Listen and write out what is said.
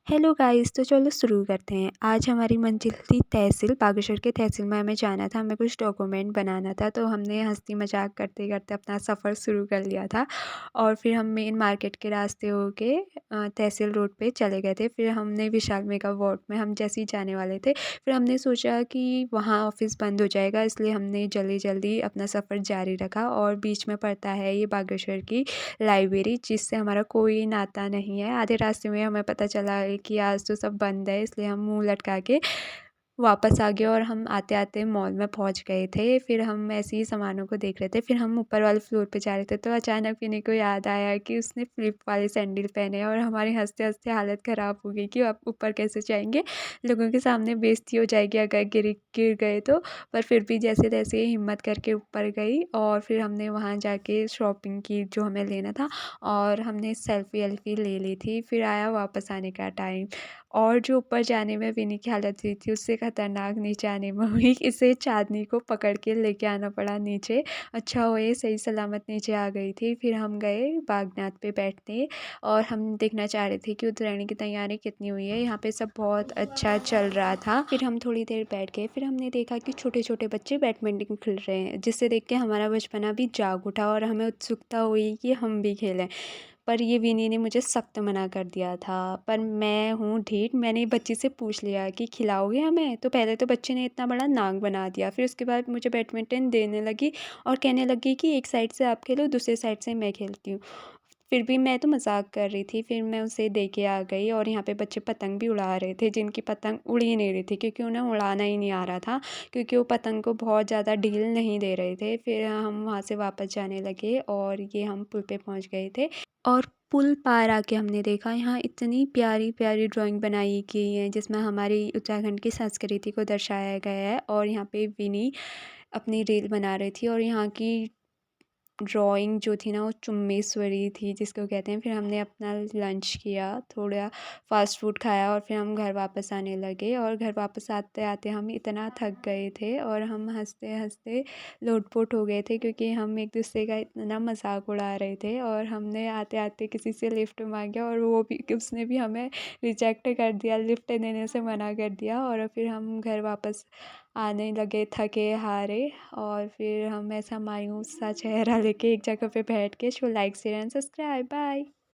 Hello guys, तो चलो शुरू करते हैं। आज हमारी मंजिल थी तहसील बागेश्वर के तहसील में हमें जाना था। हमें कुछ डॉक्यूमेंट बनाना था, तो हमने हंसी मजाक करते करते अपना सफ़र शुरू कर लिया था। और फिर हम मेन मार्केट के रास्ते होके तहसील रोड पे चले गए थे। फिर हमने विशाल मेगा वार्ड में हम जैसे ही जाने वाले थे, फिर हमने सोचा कि वहाँ ऑफिस बंद हो जाएगा, इसलिए हमने जल्दी जल्दी अपना सफ़र जारी रखा। और बीच में पड़ता है ये बागेश्वर की लाइब्रेरी, जिससे हमारा कोई नाता नहीं है। आधे रास्ते में हमें पता चला है कि आज तो सब बंद है, इसलिए हम मुंह लटका के वापस आ गए और हम आते आते मॉल में पहुंच गए थे। फिर हम ऐसे ही सामानों को देख रहे थे। फिर हम ऊपर वाले फ्लोर पे जा रहे थे, तो अचानक विनी को याद आया कि उसने फ्लिप वाले सैंडल पहने हैं। और हमारी हंसते हंसते हालत ख़राब हो गई कि आप ऊपर कैसे जाएंगे, लोगों के सामने बेइज्जती हो जाएगी अगर गिर गिर गए तो। पर फिर भी जैसे तैसे हिम्मत करके ऊपर गई और फिर हमने वहाँ जाके शॉपिंग की जो हमें लेना था, और हमने सेल्फ़ी वेल्फ़ी ले ली थी। फिर आया वापस आने का टाइम, और जो ऊपर जाने में विनी की हालत हुई थी, उससे ख़तरनाक नीचे आने में हुई। इसे चाँदनी को पकड़ के लेके आना पड़ा नीचे। अच्छा हुआ ये सही सलामत नीचे आ गई थी। फिर हम गए बागनाथ पे बैठने, और हम देखना चाह रहे थे कि उत्तरायणी की तैयारी कितनी हुई है। यहाँ पे सब बहुत अच्छा चल रहा था। फिर हम थोड़ी देर बैठ गए। फिर हमने देखा कि छोटे छोटे बच्चे बैडमिंटन खेल रहे हैं, जिससे देख के हमारा बचपना भी जाग उठा और हमें उत्सुकता हुई कि हम भी खेलें। पर ये विनी ने मुझे सख्त मना कर दिया था। पर मैं हूँ ढीठ, मैंने बच्ची से पूछ लिया कि खिलाओगे हमें। तो पहले तो बच्चे ने इतना बड़ा नाक बना दिया, फिर उसके बाद मुझे बैडमिंटन देने लगी और कहने लगी कि एक साइड से आप खेलो, दूसरे साइड से मैं खेलती हूँ। फिर भी मैं तो मजाक कर रही थी। फिर मैं उसे दे के आ गई, और यहाँ पे बच्चे पतंग भी उड़ा रहे थे, जिनकी पतंग उड़ ही नहीं रही थी क्योंकि उन्हें उड़ाना ही नहीं आ रहा था, क्योंकि वो पतंग को बहुत ज़्यादा ढील नहीं दे रहे थे। फिर हम वहाँ से वापस जाने लगे, और ये हम पुल पे पहुँच गए थे। और पुल पार आके हमने देखा यहाँ इतनी प्यारी प्यारी ड्राइंग बनाई गई है, जिसमें हमारी उत्तराखंड की संस्कृति को दर्शाया गया है। और यहाँ पे विनी अपनी रील बना रही थी, और यहाँ की ड्राइंग जो थी ना, वो चुम्बेश्वरी थी जिसको कहते हैं। फिर हमने अपना लंच किया, थोड़ा फ़ास्ट फूड खाया, और फिर हम घर वापस आने लगे। और घर वापस आते आते हम इतना थक गए थे, और हम हंसते हंसते लोटपोट हो गए थे, क्योंकि हम एक दूसरे का इतना मजाक उड़ा रहे थे। और हमने आते आते किसी से लिफ्ट मांगा, और वो भी उसने भी हमें रिजेक्ट कर दिया, लिफ्ट देने से मना कर दिया। और फिर हम घर वापस आने लगे थके हारे। और फिर हम ऐसा मायूस सा चेहरा लेके एक जगह पे बैठ के। So like share and subscribe, bye.